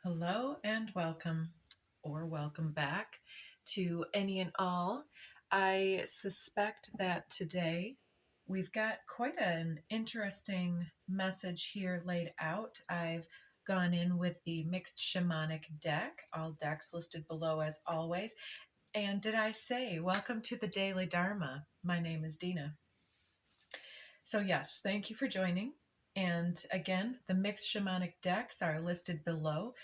Hello and welcome, or welcome back to any and all. I suspect that today we've got quite an interesting message here laid out. I've gone in with the mixed shamanic deck, all decks listed below as always. And did I say, welcome to the Daily Dharma? My name is Dina. So, yes, thank you for joining. And again, the mixed shamanic decks are listed below.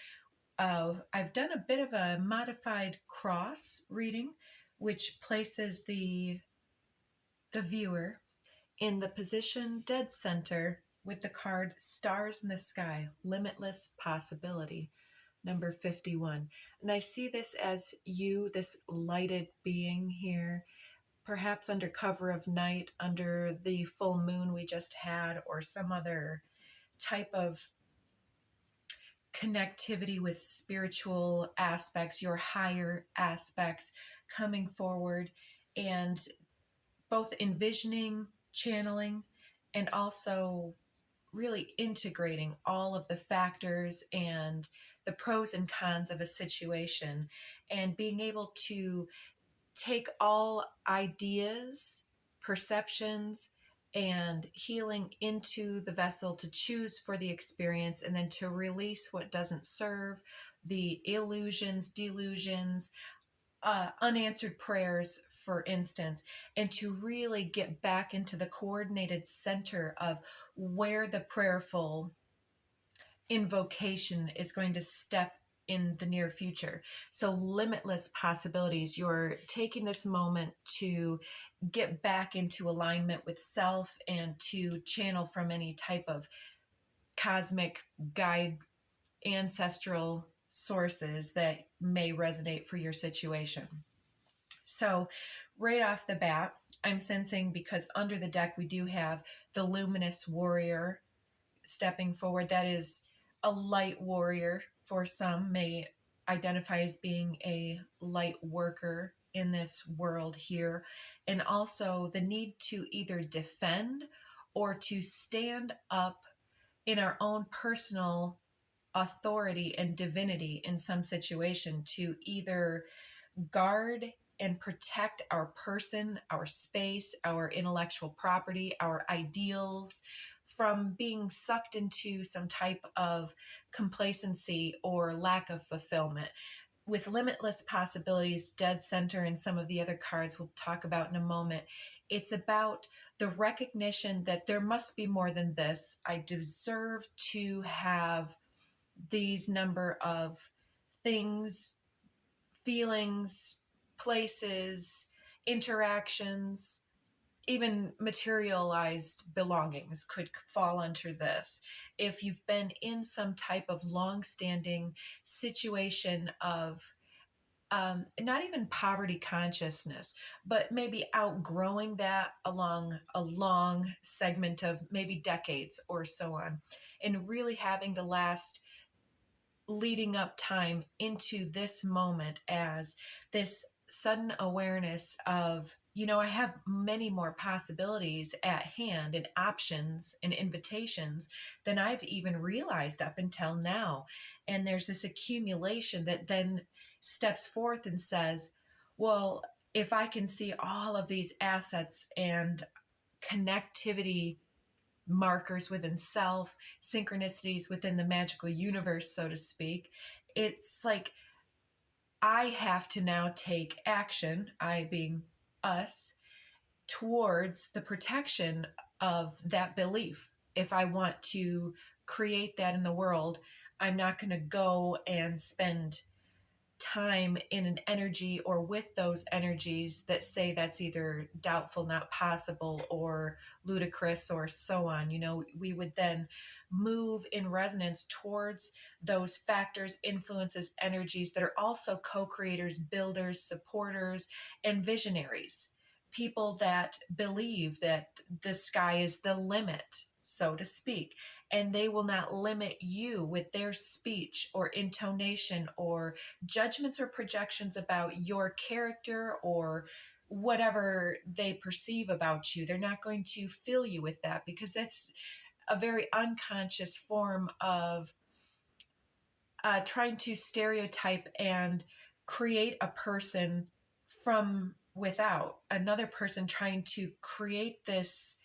I've done a bit of a modified cross reading, which places the viewer in the position dead center with the card Stars in the Sky, Limitless Possibility, number 51. And I see this as you, this lighted being here, perhaps under cover of night, under the full moon we just had, or some other type of connectivity with spiritual aspects, your higher aspects coming forward, and both envisioning, channeling, and also really integrating all of the factors and the pros and cons of a situation, and being able to take all ideas, perceptions, and healing into the vessel to choose for the experience, and then to release what doesn't serve, the illusions, delusions, unanswered prayers, for instance, and to really get back into the coordinated center of where the prayerful invocation is going to step in the near future. So, limitless possibilities. You're taking this moment to get back into alignment with self and to channel from any type of cosmic guide, ancestral sources that may resonate for your situation. So, right off the bat, I'm sensing, because under the deck we do have the luminous warrior stepping forward. That is a light warrior. For some, may identify as being a light worker in this world here. And also the need to either defend or to stand up in our own personal authority and divinity in some situation, to either guard and protect our person, our space, our intellectual property, our ideals from being sucked into some type of complacency or lack of fulfillment. With limitless possibilities, dead center, and some of the other cards we'll talk about in a moment, it's about the recognition that there must be more than this. I deserve to have these number of things, feelings, places, interactions, even materialized belongings could fall under this. If you've been in some type of long-standing situation of not even poverty consciousness, but maybe outgrowing that along a long segment of maybe decades or so on, and really having the last leading up time into this moment as this sudden awareness of, I have many more possibilities at hand and options and invitations than I've even realized up until now. And there's this accumulation that then steps forth and says, well, if I can see all of these assets and connectivity markers within self, synchronicities within the magical universe, so to speak, it's like I have to now take action, I being us, towards the protection of that belief. If I want to create that in the world, I'm not going to go and spend time in an energy or with those energies that say that's either doubtful, not possible, or ludicrous, or so on. We would then move in resonance towards those factors, influences, energies that are also co-creators, builders, supporters, and visionaries. People that believe that the sky is the limit, so to speak, and they will not limit you with their speech or intonation or judgments or projections about your character or whatever they perceive about you. They're not going to fill you with that, because that's a very unconscious form of trying to stereotype and create a person from without, another person trying to create this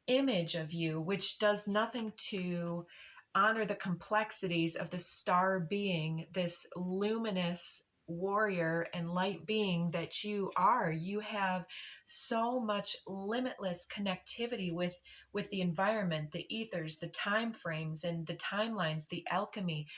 image of you, which does nothing to honor the complexities of the star being, this luminous warrior and light being that you are. You have so much limitless connectivity with the environment, the ethers, the time frames and the timelines, the alchemy.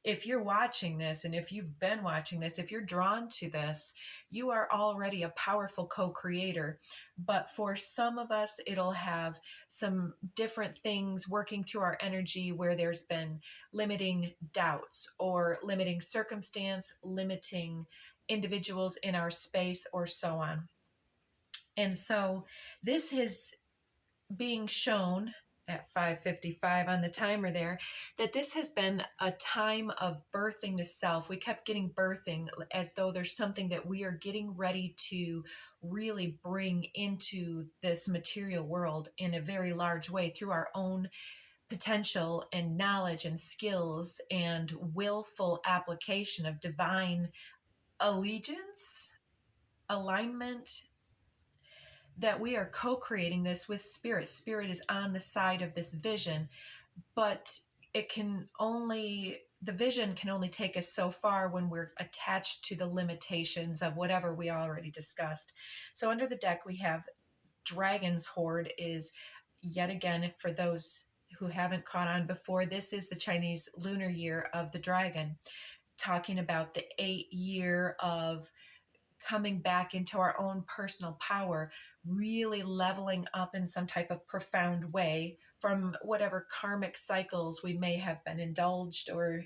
If you're watching this, and if you've been watching this, if you're drawn to this, you are already a powerful co-creator. But for some of us, it'll have some different things working through our energy where there's been limiting doubts or limiting circumstance, limiting individuals in our space, or so on. And so this is being shown at 5:55 on the timer there, that this has been a time of birthing the self. We kept getting birthing as though there's something that we are getting ready to really bring into this material world in a very large way through our own potential and knowledge and skills and willful application of divine allegiance, alignment, that we are co-creating this with spirit. Spirit is on the side of this vision, but the vision can only take us so far when we're attached to the limitations of whatever we already discussed. So under the deck, we have Dragon's Horde is, yet again, for those who haven't caught on before, this is the Chinese lunar year of the dragon, talking about the 8 year of coming back into our own personal power, really leveling up in some type of profound way from whatever karmic cycles we may have been indulged or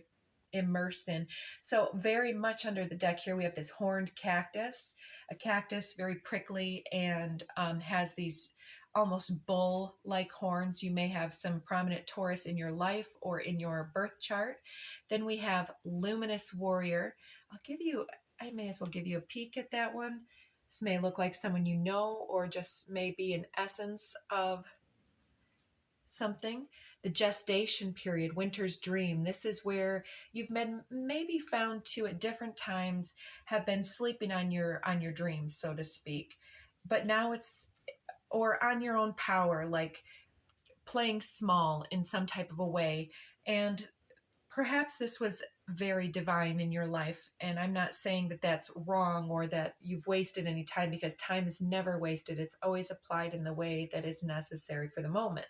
immersed in. So very much under the deck here, we have this horned cactus, a cactus very prickly and has these almost bull-like horns. You may have some prominent Taurus in your life or in your birth chart. Then we have luminous warrior. I may as well give you a peek at that one. This may look like someone you know, or just maybe an essence of something. The gestation period, winter's dream. This is where you've been maybe found to at different times have been sleeping on your dreams, so to speak. But now it's, or on your own power, like playing small in some type of a way. And perhaps this was very divine in your life. And I'm not saying that that's wrong or that you've wasted any time, because time is never wasted. It's always applied in the way that is necessary for the moment.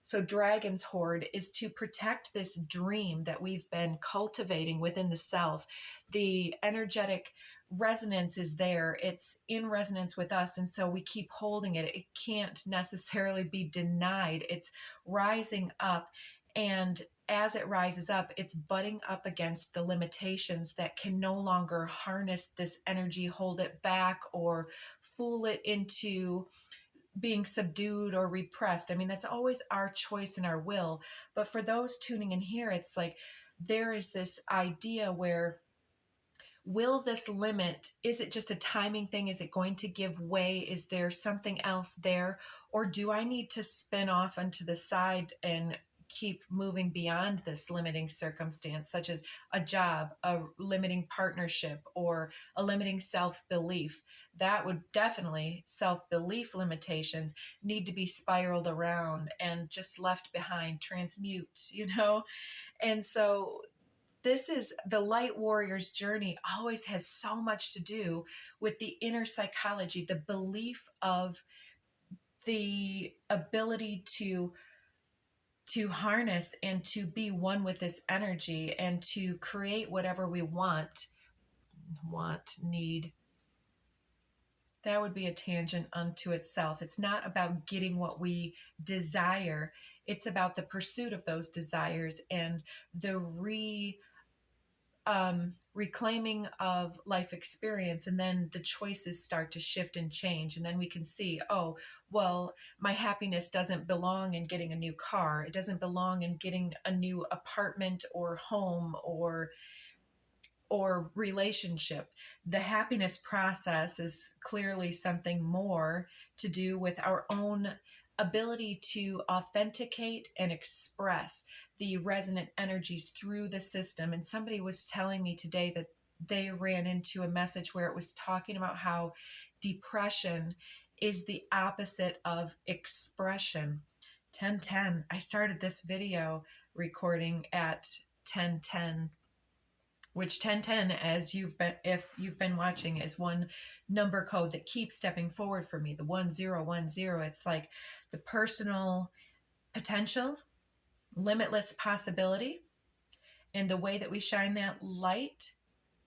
So Dragon's Horde is to protect this dream that we've been cultivating within the self. The energetic resonance is there. It's in resonance with us. And so we keep holding it. It can't necessarily be denied. It's rising up. And as it rises up, it's butting up against the limitations that can no longer harness this energy, hold it back, or fool it into being subdued or repressed. I mean, that's always our choice and our will. But for those tuning in here, it's like there is this idea where, will this limit, is it just a timing thing? Is it going to give way? Is there something else there? Or do I need to spin off onto the side and keep moving beyond this limiting circumstance, such as a job, a limiting partnership, or a limiting self-belief? That would definitely, self-belief limitations need to be spiraled around and just left behind, transmute, And so this is the light warrior's journey, always has so much to do with the inner psychology, the belief of the ability to harness and to be one with this energy and to create whatever we want, need. That would be a tangent unto itself. It's not about getting what we desire. It's about the pursuit of those desires and the reclaiming of life experience. And then the choices start to shift and change. And then we can see, oh, well, my happiness doesn't belong in getting a new car. It doesn't belong in getting a new apartment or home or relationship. The happiness process is clearly something more to do with our own ability to authenticate and express the resonant energies through the system. And somebody was telling me today that they ran into a message where it was talking about how depression is the opposite of expression. 10:10. I started this video recording at 10:10, which 10:10, as if you've been watching, is one number code that keeps stepping forward for me, the 1010. It's like the personal potential, limitless possibility, and the way that we shine that light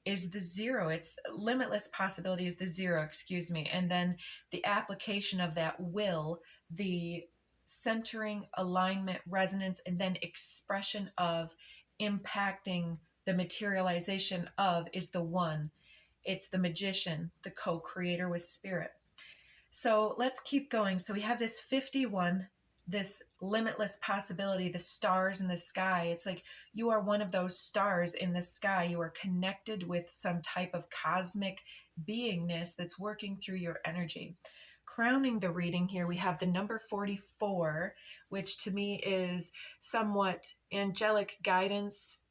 is the zero. It's limitless possibility is the zero, excuse me. And then the application of that will, the centering, alignment, resonance, and then expression of impacting the materialization of is the one. It's the magician, the co-creator with spirit. So let's keep going. So we have this 51, this limitless possibility, the stars in the sky. It's like you are one of those stars in the sky. You are connected with some type of cosmic beingness that's working through your energy. Crowning the reading here, we have the number 44, which to me is somewhat angelic guidance,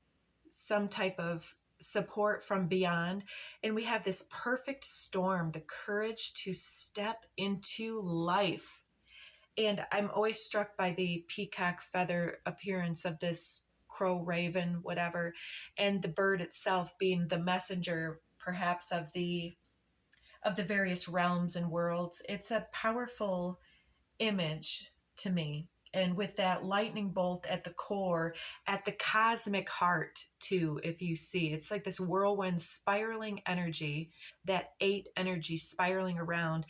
some type of support from beyond. And we have this perfect storm, the courage to step into life. And I'm always struck by the peacock feather appearance of this crow, raven, whatever, and the bird itself being the messenger, perhaps, of the various realms and worlds. It's a powerful image to me. And with that lightning bolt at the core, at the cosmic heart too, if you see, it's like this whirlwind spiraling energy, that 8 energy spiraling around,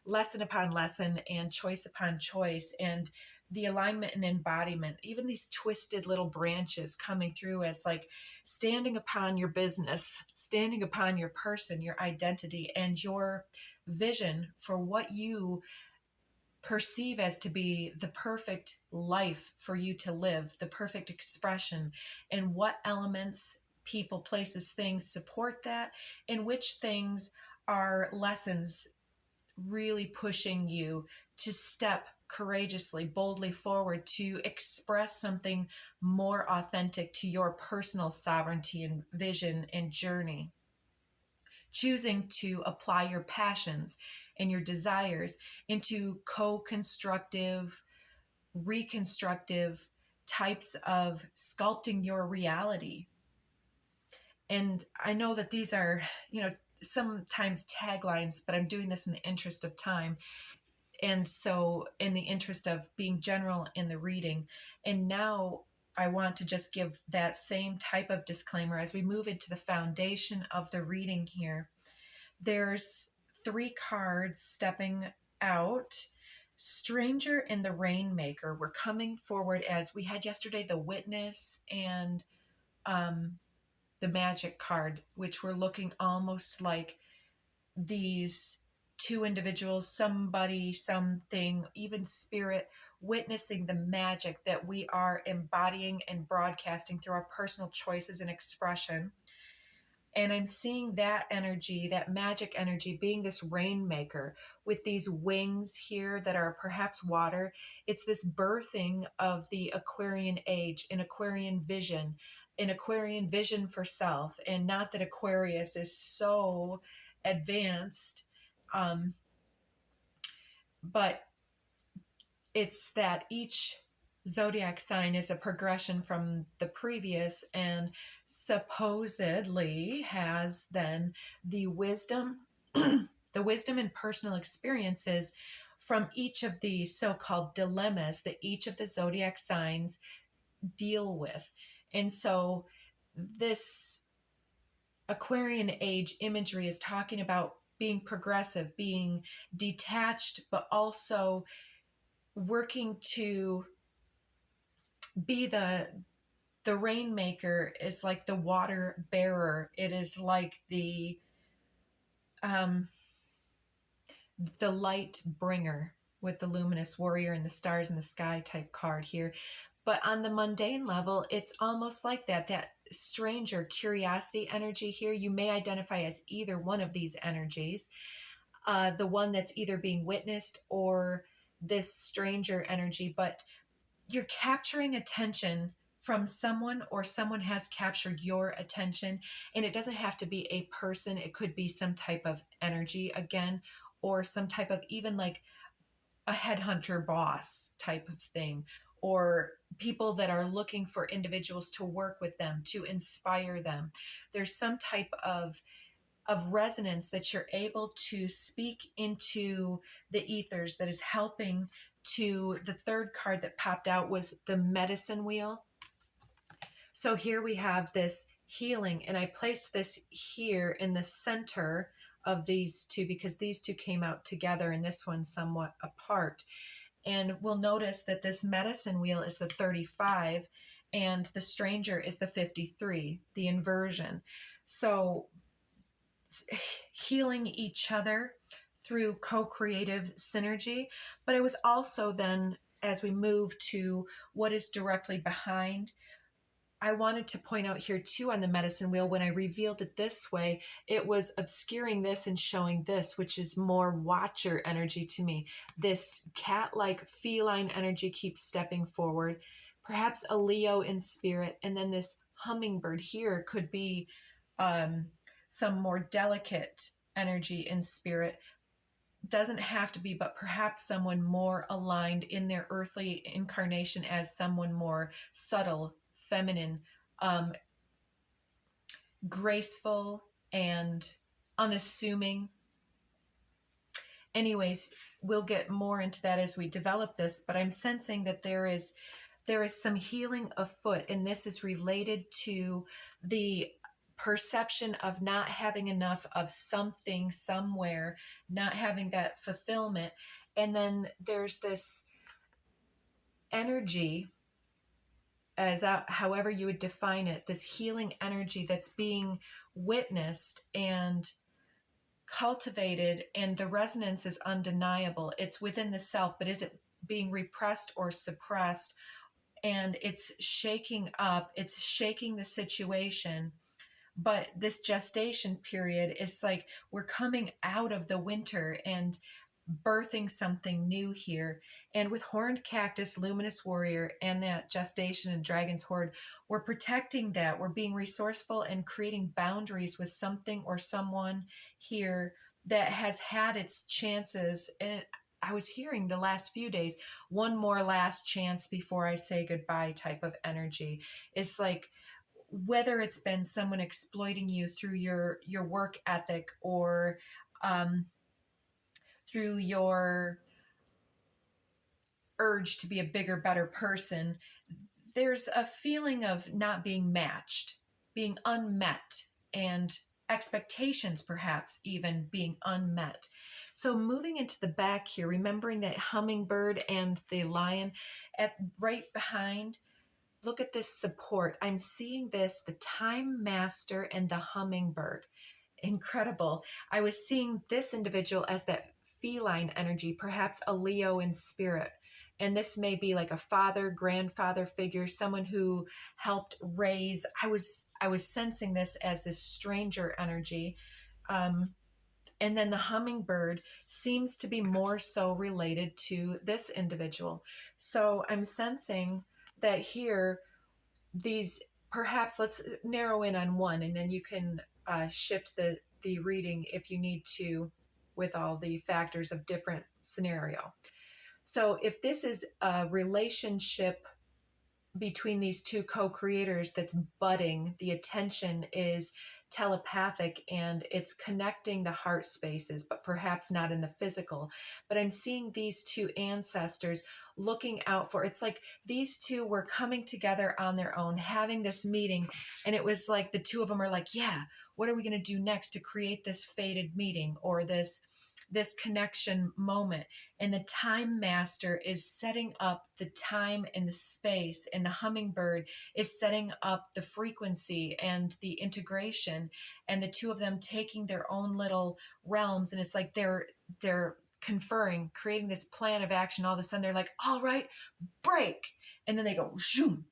lesson upon lesson and choice upon choice, and the alignment and embodiment, even these twisted little branches coming through as like standing upon your business, standing upon your person, your identity, and your vision for what you perceive as to be the perfect life for you to live, the perfect expression, and what elements, people, places, things support that, and which things are lessons really pushing you to step courageously, boldly forward to express something more authentic to your personal sovereignty and vision and journey. Choosing to apply your passions and your desires into co-constructive, reconstructive types of sculpting your reality. And I know that these are, sometimes taglines, but I'm doing this in the interest of time. And so in the interest of being general in the reading. And now I want to just give that same type of disclaimer as we move into the foundation of the reading here. There's 3 cards stepping out. Stranger and the Rainmaker were coming forward as we had yesterday, the Witness and the Magic card, which were looking almost like these 2 individuals, somebody, something, even spirit, witnessing the magic that we are embodying and broadcasting through our personal choices and expression. And I'm seeing that energy, that magic energy, being this rainmaker with these wings here that are perhaps water. It's this birthing of the Aquarian age, an Aquarian vision for self. And not that Aquarius is so advanced, but it's that each zodiac sign is a progression from the previous and supposedly has then the wisdom the wisdom and personal experiences from each of the so-called dilemmas that each of the zodiac signs deal with. And so this Aquarian age imagery is talking about being progressive, being detached, but also working to be the rainmaker is like the water bearer. It is like the light bringer with the luminous warrior and the stars in the sky type card here. But on the mundane level, it's almost like that stranger curiosity energy here. You may identify as either one of these energies, the one that's either being witnessed or this stranger energy, but you're capturing attention from someone, or someone has captured your attention. And it doesn't have to be a person. It could be some type of energy again, or some type of, even like a headhunter boss type of thing, or people that are looking for individuals to work with them, to inspire them. There's some type of resonance that you're able to speak into the ethers that is helping. To the third card that popped out was the medicine wheel. So here we have this healing, and I placed this here in the center of these two because these two came out together and this one somewhat apart. And we'll notice that this medicine wheel is the 35 and the stranger is the 53, the inversion. So healing each other through co-creative synergy. But it was also then, as we move to what is directly behind, I wanted to point out here too on the medicine wheel, when I revealed it this way, it was obscuring this and showing this, which is more watcher energy to me. This cat-like feline energy keeps stepping forward, perhaps a Leo in spirit. And then this hummingbird here could be some more delicate energy in spirit. Doesn't have to be, but perhaps someone more aligned in their earthly incarnation as someone more subtle, feminine, graceful, and unassuming. Anyways, we'll get more into that as we develop this, but I'm sensing that there is some healing afoot, and this is related to the perception of not having enough of something somewhere, not having that fulfillment. And then there's this energy, as however you would define it, this healing energy that's being witnessed and cultivated, and the resonance is undeniable. It's within the self, but is it being repressed or suppressed? And it's shaking up, it's shaking the situation. But this gestation period is like we're coming out of the winter and birthing something new here. And with horned cactus, luminous warrior, and that gestation and dragon's horde, we're protecting that. We're being resourceful and creating boundaries with something or someone here that has had its chances. And I was hearing the last few days, one more last chance before I say goodbye type of energy. It's like, whether it's been someone exploiting you through your work ethic, or through your urge to be a bigger, better person, there's a feeling of not being matched, being unmet, and expectations perhaps even being unmet. So moving into the back here, remembering that hummingbird and the lion at right behind, look at this support. I'm seeing this, the time master and the hummingbird. Incredible. I was seeing this individual as that feline energy, perhaps a Leo in spirit. And this may be like a father, grandfather figure, someone who helped raise. I was sensing this as this stranger energy. And then the hummingbird seems to be more so related to this individual. So I'm sensing that here, these, perhaps let's narrow in on one, and then you can shift the reading if you need to, with all the factors of different scenario. So if this is a relationship between these two co-creators that's budding, the attention is telepathic and it's connecting the heart spaces, but perhaps not in the physical. But I'm seeing these two ancestors looking out for, it's like these two were coming together on their own, having this meeting, and it was like the two of them are like, yeah, what are we going to do next to create this fated meeting, or this connection moment? And the time master is setting up the time and the space, and the hummingbird is setting up the frequency and the integration, and the two of them taking their own little realms. And it's like they're conferring, creating this plan of action. All of a sudden they're like, all right, break. And then they go zoom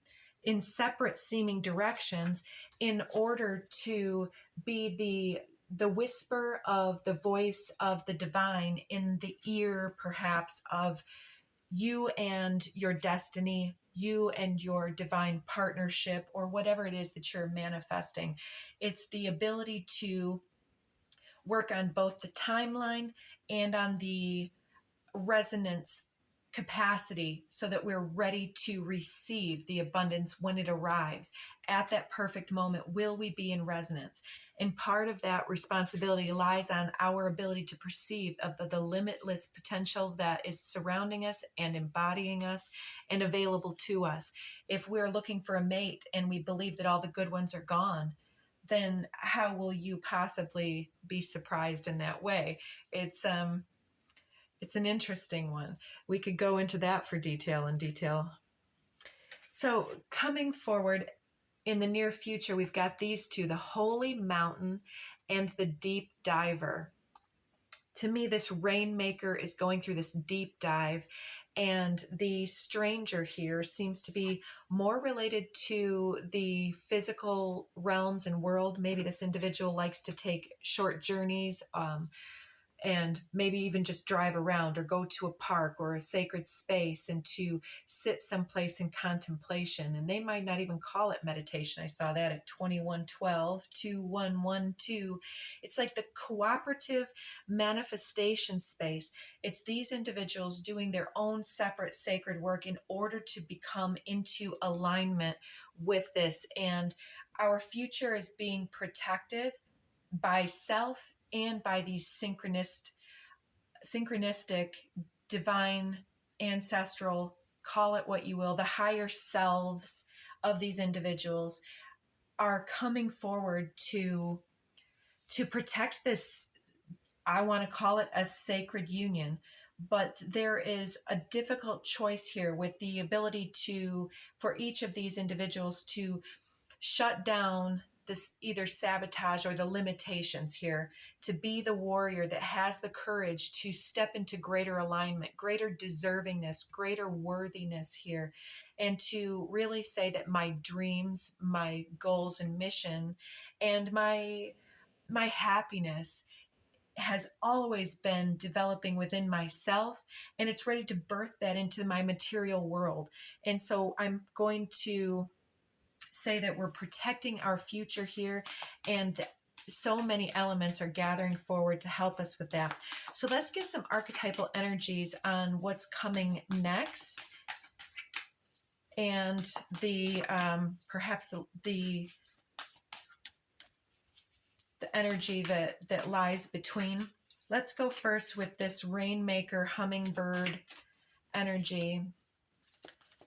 in separate seeming directions in order to be the whisper of the voice of the divine in the ear, perhaps, of you and your destiny, you and your divine partnership, or whatever it is that you're manifesting. It's the ability to work on both the timeline and on the resonance capacity so that we're ready to receive the abundance when it arrives. At that perfect moment, will we be in resonance? And part of that responsibility lies on our ability to perceive of the limitless potential that is surrounding us and embodying us and available to us. If we're looking for a mate and we believe that all the good ones are gone, then how will you possibly be surprised in that way? It's an interesting one. We could go into that for detail. So coming forward in the near future, we've got these two, the Holy Mountain and the Deep Diver. To me, this Rainmaker is going through this deep dive, and the stranger here seems to be more related to the physical realms and world. Maybe this individual likes to take short journeys, and maybe even just drive around or go to a park or a sacred space and to sit someplace in contemplation. And they might not even call it meditation. I saw that at 2112 2112. It's like the cooperative manifestation space. It's these individuals doing their own separate sacred work in order to become into alignment with this. And our future is being protected by self and by these synchronistic, divine, ancestral, call it what you will, the higher selves of these individuals are coming forward to protect this. I want to call it a sacred union, but there is a difficult choice here with the ability for each of these individuals to shut down this either sabotage or the limitations here, to be the warrior that has the courage to step into greater alignment, greater deservingness, greater worthiness here, and to really say that my dreams, my goals and mission, and my happiness has always been developing within myself, and it's ready to birth that into my material world. And so I'm going to say that we're protecting our future here, and so many elements are gathering forward to help us with that. So let's get some archetypal energies on what's coming next, and the perhaps the energy that lies between. Let's go first with this Rainmaker hummingbird energy,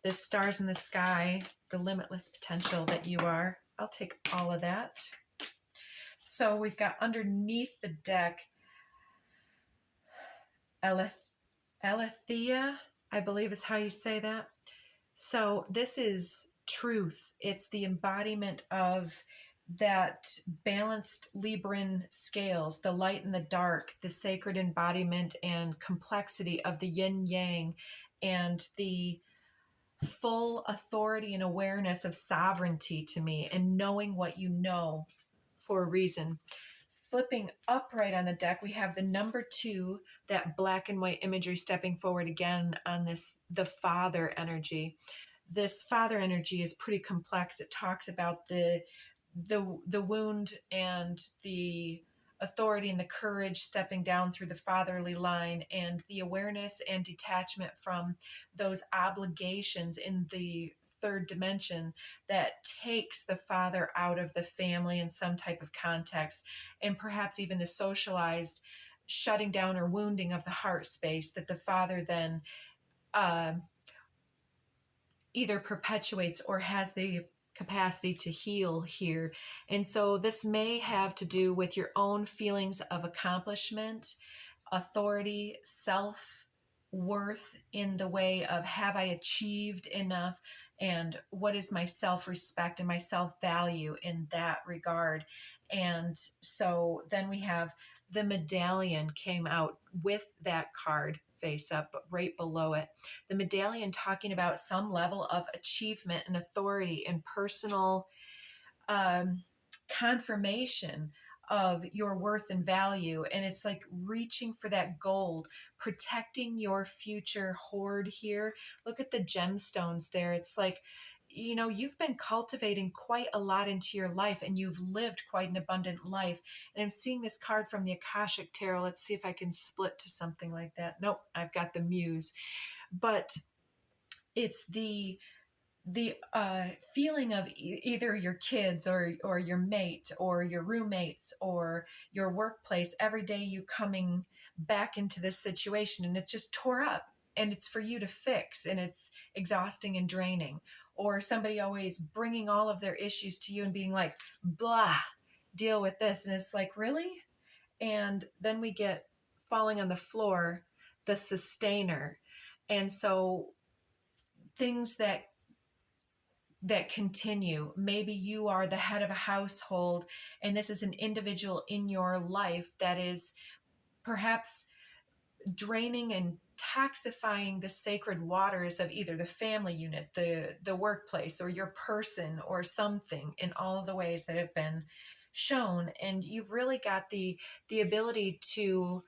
this stars in the sky, the limitless potential that you are. I'll take all of that. So we've got underneath the deck, Alethea, I believe is how you say that. So this is truth. It's the embodiment of that balanced Libran scales, the light and the dark, the sacred embodiment and complexity of the yin yang, and the full authority and awareness of sovereignty to me, and knowing what you know for a reason. Flipping upright on the deck, we have the number 2, that black and white imagery stepping forward again on this, the father energy. This father energy is pretty complex. It talks about the wound and the authority and the courage stepping down through the fatherly line, and the awareness and detachment from those obligations in the third dimension that takes the father out of the family in some type of context, and perhaps even the socialized shutting down or wounding of the heart space that the father then either perpetuates or has the capacity to heal here. And so this may have to do with your own feelings of accomplishment, authority, self-worth, in the way of, have I achieved enough, and what is my self-respect and my self-value in that regard. And so then we have the medallion came out with that card face up, but right below it, the medallion talking about some level of achievement and authority and personal confirmation of your worth and value. And it's like reaching for that gold, protecting your future hoard here. Look at the gemstones there. It's like, you know, you've been cultivating quite a lot into your life, and you've lived quite an abundant life. And I'm seeing this card from the Akashic Tarot. Let's see if I can split to something like that. Nope, I've got the Muse. But it's the feeling of either your kids or your mate or your roommates or your workplace, every day you coming back into this situation and it's just tore up and it's for you to fix, and it's exhausting and draining. Or somebody always bringing all of their issues to you and being like, blah, deal with this. And it's like, really? And then we get falling on the floor, the sustainer. And so things that continue. Maybe you are the head of a household and this is an individual in your life that is perhaps draining and toxifying the sacred waters of either the family unit, the workplace, or your person, or something, in all of the ways that have been shown. And you've really got the ability to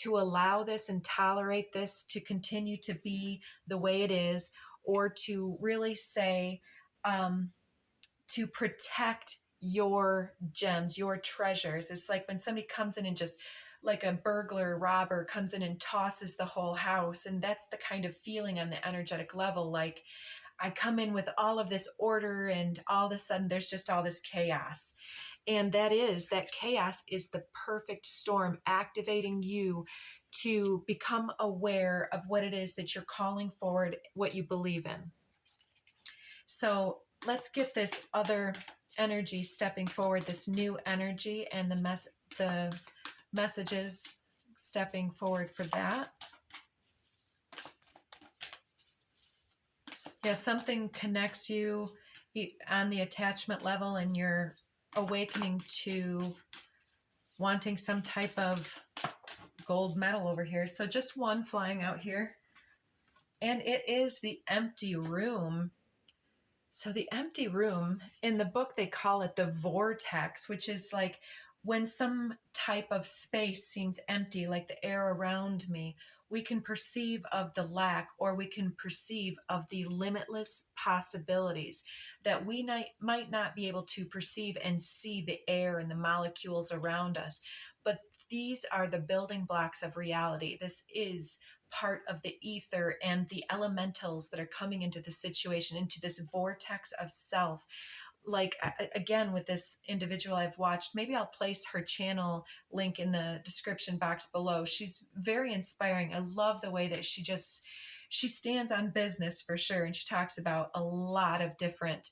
allow this and tolerate this to continue to be the way it is, or to really say, to protect your gems, your treasures. It's like when somebody comes in and just, like a burglar robber comes in and tosses the whole house. And that's the kind of feeling on the energetic level. Like, I come in with all of this order and all of a sudden there's just all this chaos. And that chaos is the perfect storm activating you to become aware of what it is that you're calling forward, what you believe in. So let's get this other energy stepping forward, this new energy, and the messages stepping forward for that. Yeah, something connects you on the attachment level, and you're awakening to wanting some type of gold medal over here. So just one flying out here. And it is the empty room. So the empty room, in the book, they call it the vortex, which is like when some type of space seems empty, like the air around me, we can perceive of the lack, or we can perceive of the limitless possibilities that we might not be able to perceive and see the air and the molecules around us. But these are the building blocks of reality. This is part of the ether and the elementals that are coming into the situation, into this vortex of self. Like, again, with this individual I've watched, maybe I'll place her channel link in the description box below. She's very inspiring. I love the way that she stands on business for sure. And she talks about a lot of different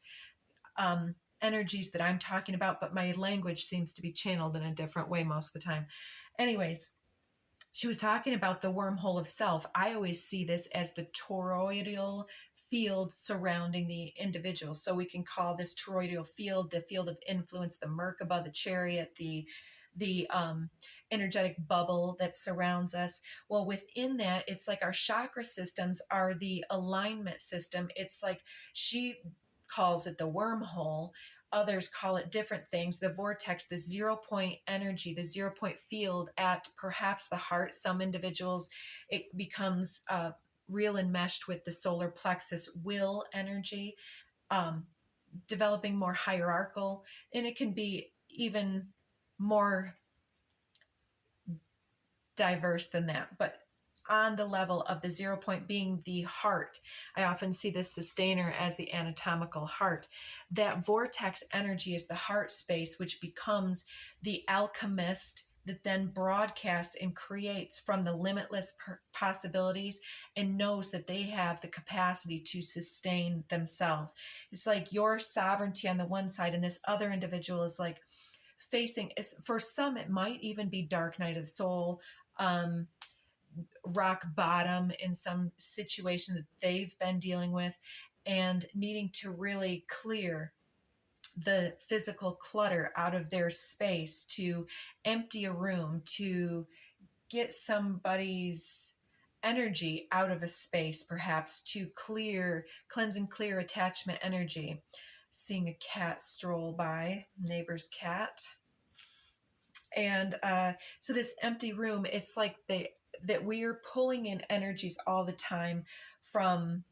energies that I'm talking about, but my language seems to be channeled in a different way most of the time. Anyways, she was talking about the wormhole of self. I always see this as the toroidal field surrounding the individual. So we can call this toroidal field the field of influence, the Merkaba, the chariot, the energetic bubble that surrounds us. Well, within that, it's like our chakra systems are the alignment system. It's like, she calls it the wormhole. Others call it different things. The vortex, the 0 point energy, the 0 point field at perhaps the heart. Some individuals, it becomes real enmeshed with the solar plexus will energy, developing more hierarchical, and it can be even more diverse than that. But on the level of the 0 point being the heart, I often see this sustainer as the anatomical heart. That vortex energy is the heart space, which becomes the alchemist that then broadcasts and creates from the limitless possibilities, and knows that they have the capacity to sustain themselves. It's like your sovereignty on the one side, and this other individual is like facing, for some it might even be dark night of the soul, rock bottom in some situation that they've been dealing with, and needing to really clear the physical clutter out of their space, to empty a room, to get somebody's energy out of a space, perhaps to cleanse and clear attachment energy. Seeing a cat stroll by, neighbor's cat. And so this empty room, it's like that we are pulling in energies all the time from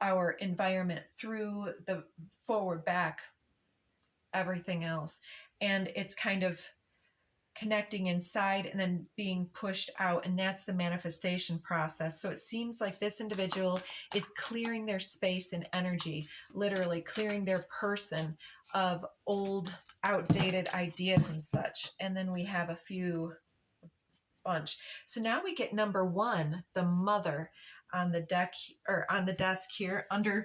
our environment through the forward, back, everything else. And it's kind of connecting inside and then being pushed out. And that's the manifestation process. So it seems like this individual is clearing their space and energy, literally clearing their person of old, outdated ideas and such. And then we have a few bunch. So now we get number one, the mother, on the deck or on the desk here under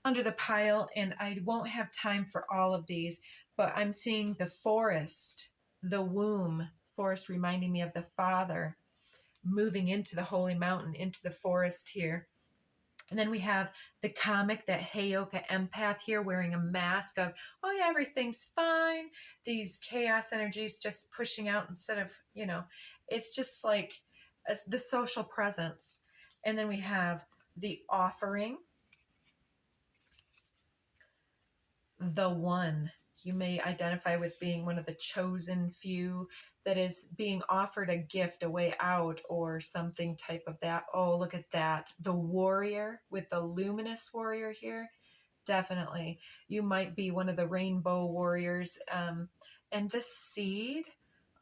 the pile. And I won't have time for all of these, but I'm seeing the forest, the womb, forest reminding me of the father, moving into the holy mountain, into the forest here. And then we have the comic, that Heyoka empath here, wearing a mask of, oh yeah, everything's fine. These chaos energies just pushing out instead of, it's just like the social presence. And then we have the offering, the one. You may identify with being one of the chosen few that is being offered a gift, a way out, or something type of that. Oh, look at that. The warrior with the luminous warrior here. Definitely. You might be one of the rainbow warriors. And the seed.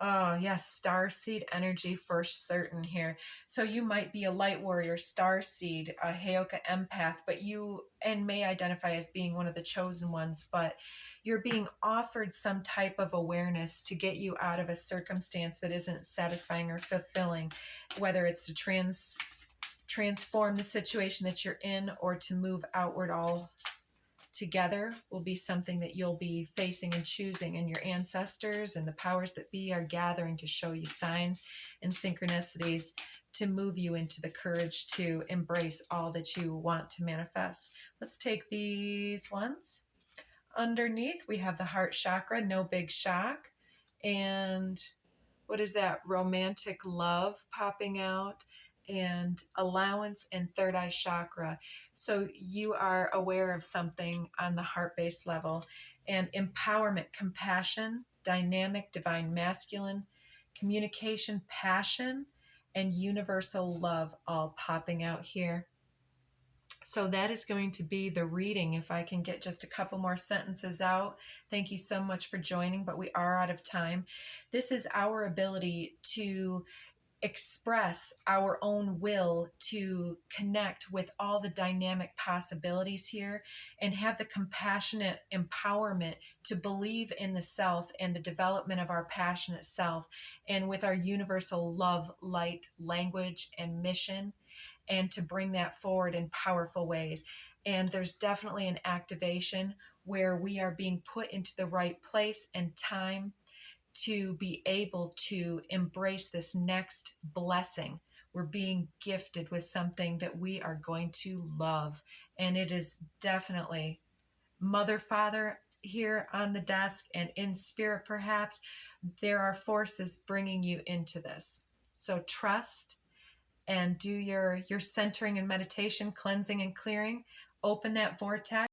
Oh, yes, star seed energy for certain here. So you might be a light warrior, star seed, a Heyoka empath, but you may identify as being one of the chosen ones, but you're being offered some type of awareness to get you out of a circumstance that isn't satisfying or fulfilling, whether it's to transform the situation that you're in or to move outward. All together will be something that you'll be facing and choosing, and your ancestors and the powers that be are gathering to show you signs and synchronicities to move you into the courage to embrace all that you want to manifest. Let's take these ones. Underneath we have the heart chakra, no big shock. And what is that? Romantic love popping out, and allowance, and third eye chakra. So you are aware of something on the heart-based level. And empowerment, compassion, dynamic, divine masculine, communication, passion, and universal love all popping out here. So that is going to be the reading. If I can get just a couple more sentences out. Thank you so much for joining, but we are out of time. This is our ability to express our own will to connect with all the dynamic possibilities here and have the compassionate empowerment to believe in the self and the development of our passionate self, and with our universal love, light, language, and mission, and to bring that forward in powerful ways. And there's definitely an activation where we are being put into the right place and time to be able to embrace this next blessing. We're being gifted with something that we are going to love. And it is definitely mother, father here on the desk, and in spirit perhaps. There are forces bringing you into this. So trust and do your centering and meditation, cleansing and clearing. Open that vortex.